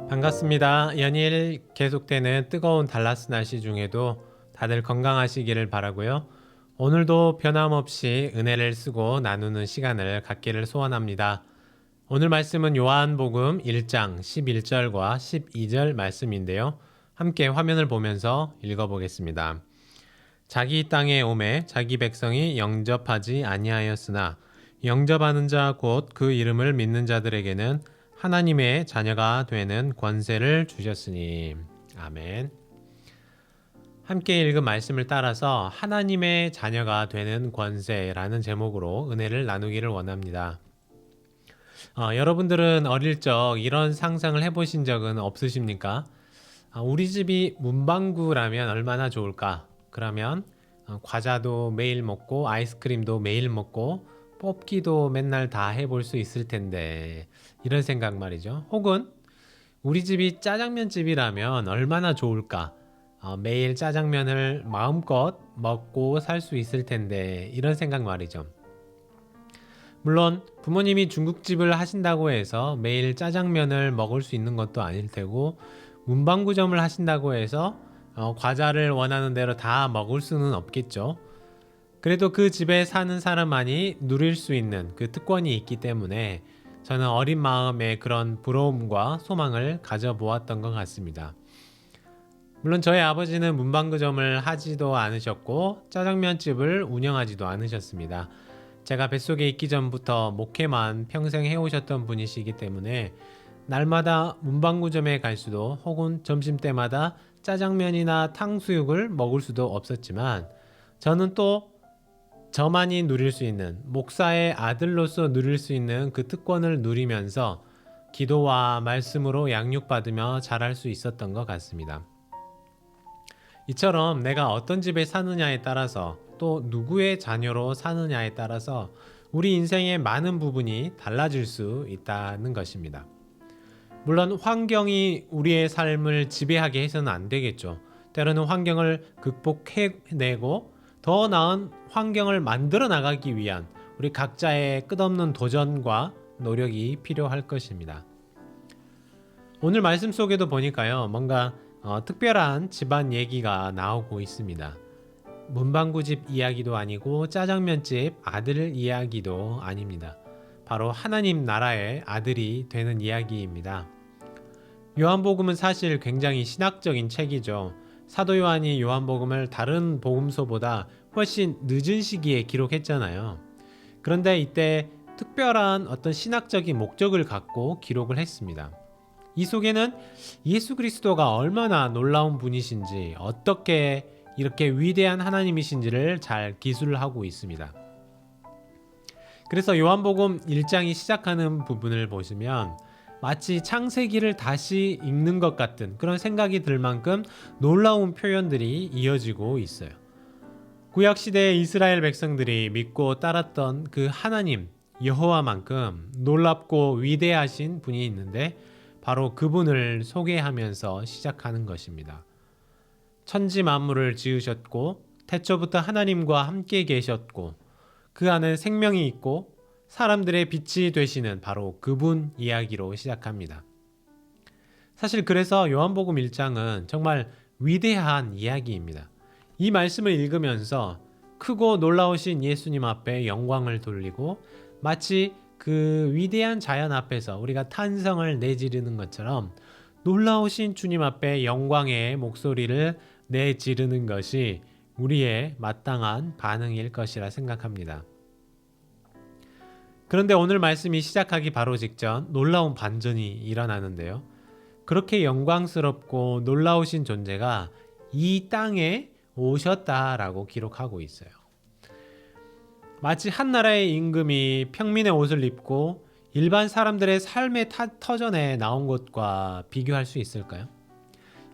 반갑습니다. 연일 계속되는 뜨거운 달라스 날씨 중에도 다들 건강하시기를 바라고요. 오늘도 변함없이 은혜를 쓰고 나누는 시간을 갖기를 소원합니다. 오늘 말씀은 요한복음 1장 11절과 12절 말씀인데요. 함께 화면을 보면서 읽어보겠습니다. 자기 땅에 오매 자기 백성이 영접하지 아니하였으나 영접하는 자 곧 그 이름을 믿는 자들에게는 하나님의 자녀가 되는 권세를 주셨으니. 아멘. 함께 읽은 말씀을 따라서 하나님의 자녀가 되는 권세라는 제목으로 은혜를 나누기를 원합니다. 여러분들은 어릴 적 이런 상상을 해보신 적은 없으십니까? 우리 집이 문방구라면 얼마나 좋을까? 그러면 과자도 매일 먹고 아이스크림도 매일 먹고 뽑기도 맨날 다 해볼 수 있을 텐데, 이런 생각 말이죠. 혹은 우리 집이 짜장면 집이라면 얼마나 좋을까? 매일 짜장면을 마음껏 먹고 살 수 있을 텐데, 이런 생각 말이죠. 물론 부모님이 중국집을 하신다고 해서 매일 짜장면을 먹을 수 있는 것도 아닐 테고, 문방구점을 하신다고 해서 과자를 원하는 대로 다 먹을 수는 없겠죠. 그래도 그 집에 사는 사람만이 누릴 수 있는 그 특권이 있기 때문에 저는 어린 마음에 그런 부러움과 소망을 가져보았던 것 같습니다. 물론 저희 아버지는 문방구점을 하지도 않으셨고 짜장면집을 운영하지도 않으셨습니다. 제가 뱃속에 있기 전부터 목회만 평생 해오셨던 분이시기 때문에 날마다 문방구점에 갈 수도 혹은 점심때마다 짜장면이나 탕수육을 먹을 수도 없었지만, 저는 또 저만이 누릴 수 있는, 목사의 아들로서 누릴 수 있는 그 특권을 누리면서 기도와 말씀으로 양육받으며 자랄 수 있었던 것 같습니다. 이처럼 내가 어떤 집에 사느냐에 따라서, 또 누구의 자녀로 사느냐에 따라서 우리 인생의 많은 부분이 달라질 수 있다는 것입니다. 물론 환경이 우리의 삶을 지배하게 해서는 안 되겠죠. 때로는 환경을 극복해내고 더 나은 환경을 만들어 나가기 위한 우리 각자의 끝없는 도전과 노력이 필요할 것입니다. 오늘 말씀 속에도 보니까요, 뭔가 특별한 집안 얘기가 나오고 있습니다. 문방구집 이야기도 아니고 짜장면집 아들 이야기도 아닙니다. 바로 하나님 나라의 아들이 되는 이야기입니다. 요한복음은 사실 굉장히 신학적인 책이죠. 사도 요한이 요한복음을 다른 복음서보다 훨씬 늦은 시기에 기록했잖아요. 그런데 이때 특별한 어떤 신학적인 목적을 갖고 기록을 했습니다. 이 속에는 예수 그리스도가 얼마나 놀라운 분이신지, 어떻게 이렇게 위대한 하나님이신지를 잘 기술하고 있습니다. 그래서 요한복음 1장이 시작하는 부분을 보시면 마치 창세기를 다시 읽는 것 같은 그런 생각이 들 만큼 놀라운 표현들이 이어지고 있어요. 구약시대의 이스라엘 백성들이 믿고 따랐던 그 하나님 여호와만큼 놀랍고 위대하신 분이 있는데, 바로 그분을 소개하면서 시작하는 것입니다. 천지 만물을 지으셨고 태초부터 하나님과 함께 계셨고 그 안에 생명이 있고 사람들의 빛이 되시는 바로 그분 이야기로 시작합니다. 사실 그래서 요한복음 1장은 정말 위대한 이야기입니다. 이 말씀을 읽으면서 크고 놀라우신 예수님 앞에 영광을 돌리고 마치 그 위대한 자연 앞에서 우리가 탄성을 내지르는 것처럼 놀라우신 주님 앞에 영광의 목소리를 내지르는 것이 우리의 마땅한 반응일 것이라 생각합니다. 그런데 오늘 말씀이 시작하기 바로 직전 놀라운 반전이 일어나는데요. 그렇게 영광스럽고 놀라우신 존재가 이 땅에 오셨다라고 기록하고 있어요. 마치 한 나라의 임금이 평민의 옷을 입고 일반 사람들의 삶의 터전에 나온 것과 비교할 수 있을까요?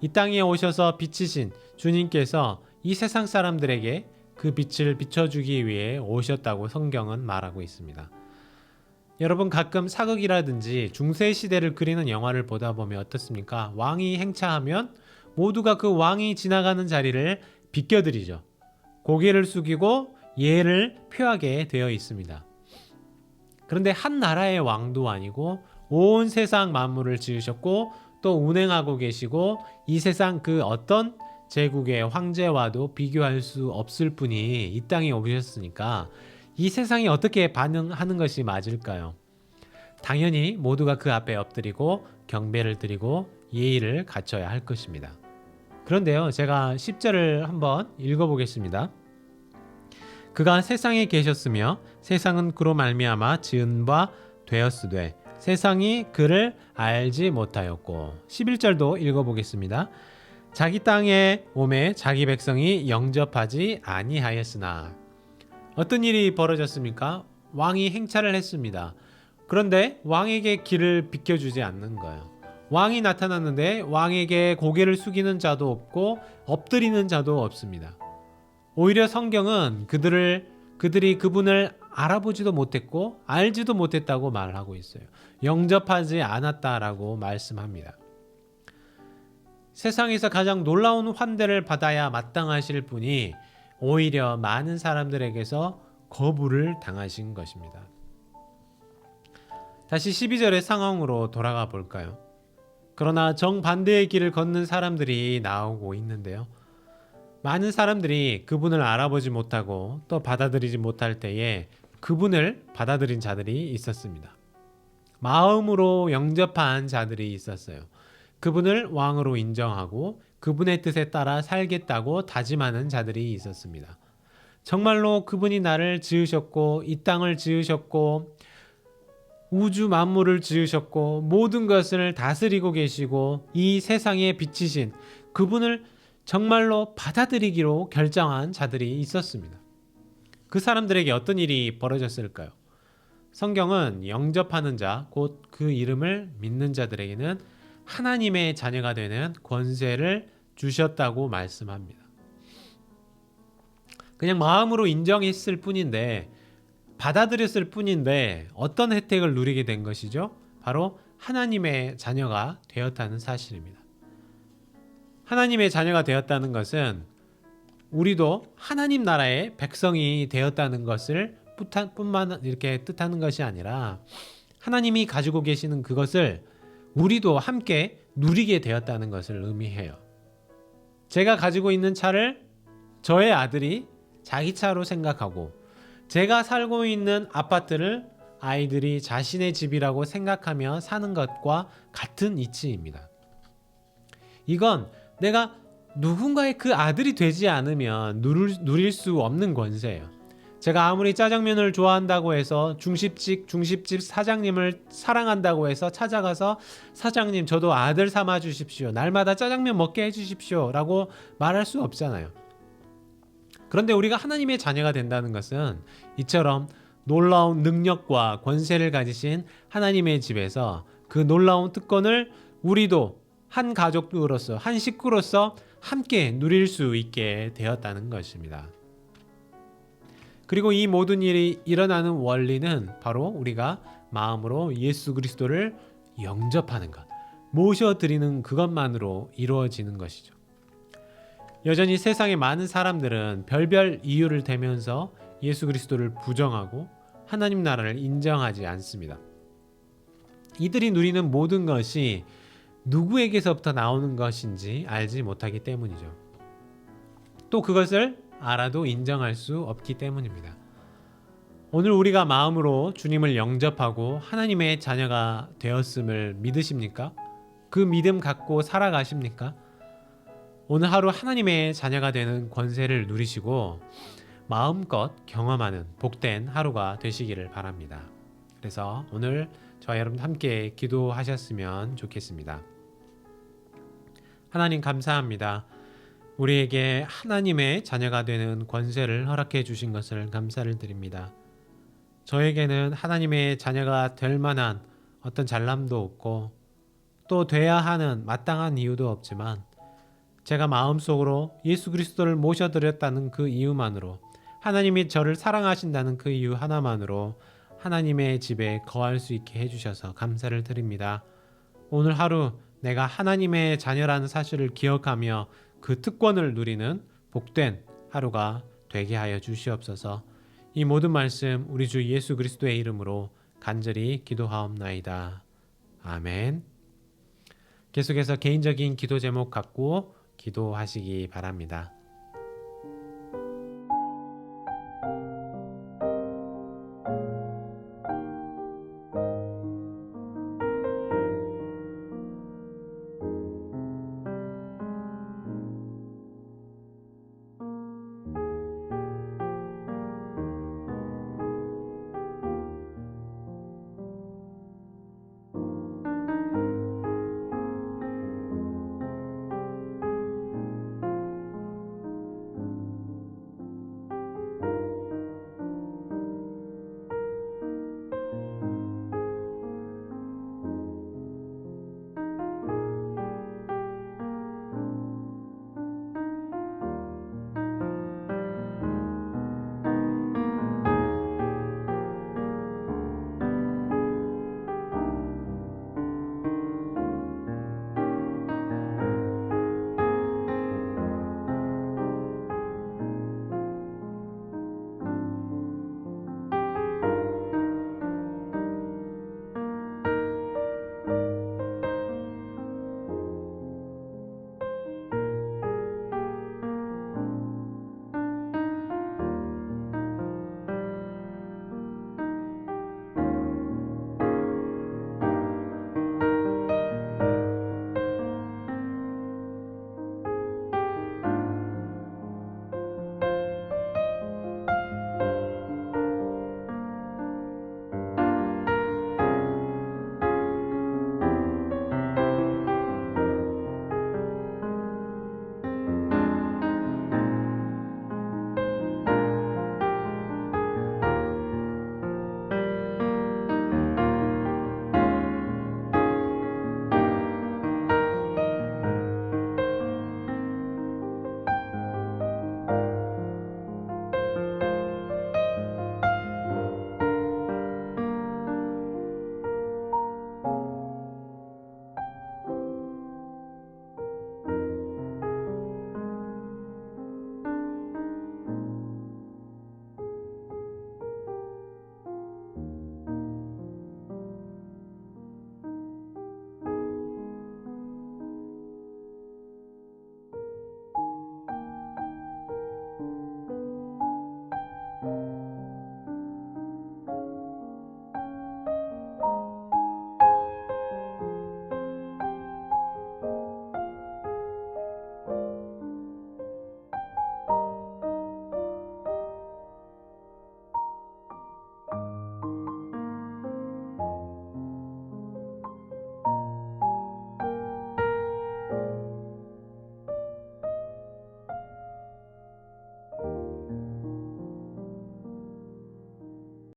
이 땅에 오셔서 비치신 주님께서 이 세상 사람들에게 그 빛을 비춰주기 위해 오셨다고 성경은 말하고 있습니다. 여러분, 가끔 사극이라든지 중세시대를 그리는 영화를 보다 보면 어떻습니까? 왕이 행차하면 모두가 그 왕이 지나가는 자리를 비껴드리죠. 고개를 숙이고 예를 표하게 되어 있습니다. 그런데 한 나라의 왕도 아니고 온 세상 만물을 지으셨고 또 운행하고 계시고 이 세상 그 어떤 제국의 황제와도 비교할 수 없을 분이 이 땅에 오셨으니까 이 세상이 어떻게 반응하는 것이 맞을까요? 당연히 모두가 그 앞에 엎드리고 경배를 드리고 예의를 갖춰야 할 것입니다. 그런데요, 제가 10절을 한번 읽어보겠습니다. 그가 세상에 계셨으며 세상은 그로 말미암아 지은 바 되었으되 세상이 그를 알지 못하였고 11절도 읽어보겠습니다. 자기 땅에 오매 자기 백성이 영접하지 아니하였으나 어떤 일이 벌어졌습니까? 왕이 행차를 했습니다. 그런데 왕에게 길을 비켜주지 않는 거예요. 왕이 나타났는데 왕에게 고개를 숙이는 자도 없고 엎드리는 자도 없습니다. 오히려 성경은 그들이 그분을 알아보지도 못했고 알지도 못했다고 말하고 있어요. 영접하지 않았다라고 말씀합니다. 세상에서 가장 놀라운 환대를 받아야 마땅하실 분이 오히려 많은 사람들에게서 거부를 당하신 것입니다. 다시 12절의 상황으로 돌아가 볼까요? 그러나 정반대의 길을 걷는 사람들이 나오고 있는데요. 많은 사람들이 그분을 알아보지 못하고 또 받아들이지 못할 때에 그분을 받아들인 자들이 있었습니다. 마음으로 영접한 자들이 있었어요. 그분을 왕으로 인정하고 그분의 뜻에 따라 살겠다고 다짐하는 자들이 있었습니다. 정말로 그분이 나를 지으셨고 이 땅을 지으셨고 우주 만물을 지으셨고 모든 것을 다스리고 계시고 이 세상에 비치신 그분을 정말로 받아들이기로 결정한 자들이 있었습니다. 그 사람들에게 어떤 일이 벌어졌을까요? 성경은 영접하는 자, 곧 그 이름을 믿는 자들에게는 하나님의 자녀가 되는 권세를 주셨다고 말씀합니다. 그냥 마음으로 인정했을 뿐인데 받아들였을 뿐인데 어떤 혜택을 누리게 된 것이죠? 바로 하나님의 자녀가 되었다는 사실입니다. 하나님의 자녀가 되었다는 것은 우리도 하나님 나라의 백성이 되었다는 것을 뿐만 이렇게 뜻하는 것이 아니라 하나님이 가지고 계시는 그것을 우리도 함께 누리게 되었다는 것을 의미해요. 제가 가지고 있는 차를 저의 아들이 자기 차로 생각하고 제가 살고 있는 아파트를 아이들이 자신의 집이라고 생각하며 사는 것과 같은 이치입니다. 이건 내가 누군가의 그 아들이 되지 않으면 누릴 수 없는 권세예요. 제가 아무리 짜장면을 좋아한다고 해서 중식집 사장님을 사랑한다고 해서 찾아가서 사장님 저도 아들 삼아 주십시오. 날마다 짜장면 먹게 해주십시오. 라고 말할 수 없잖아요. 그런데 우리가 하나님의 자녀가 된다는 것은 이처럼 놀라운 능력과 권세를 가지신 하나님의 집에서 그 놀라운 특권을 우리도 한 가족으로서 한 식구로서 함께 누릴 수 있게 되었다는 것입니다. 그리고 이 모든 일이 일어나는 원리는 바로 우리가 마음으로 예수 그리스도를 영접하는 것, 모셔드리는 그것만으로 이루어지는 것이죠. 여전히 세상의 많은 사람들은 별별 이유를 대면서 예수 그리스도를 부정하고 하나님 나라를 인정하지 않습니다. 이들이 누리는 모든 것이 누구에게서부터 나오는 것인지 알지 못하기 때문이죠. 또 그것을 알아도 인정할 수 없기 때문입니다. 오늘 우리가 마음으로 주님을 영접하고 하나님의 자녀가 되었음을 믿으십니까? 그 믿음 갖고 살아가십니까? 오늘 하루 하나님의 자녀가 되는 권세를 누리시고 마음껏 경험하는 복된 하루가 되시기를 바랍니다. 그래서 오늘 저와 여러분 함께 기도하셨으면 좋겠습니다. 하나님 감사합니다. 우리에게 하나님의 자녀가 되는 권세를 허락해 주신 것을 감사를 드립니다. 저에게는 하나님의 자녀가 될 만한 어떤 잘남도 없고 또 돼야 하는 마땅한 이유도 없지만 제가 마음속으로 예수 그리스도를 모셔드렸다는 그 이유만으로 하나님이 저를 사랑하신다는 그 이유 하나만으로 하나님의 집에 거할 수 있게 해주셔서 감사를 드립니다. 오늘 하루 내가 하나님의 자녀라는 사실을 기억하며 그 특권을 누리는 복된 하루가 되게 하여 주시옵소서. 이 모든 말씀 우리 주 예수 그리스도의 이름으로 간절히 기도하옵나이다. 아멘. 계속해서 개인적인 기도 제목 갖고 기도하시기 바랍니다.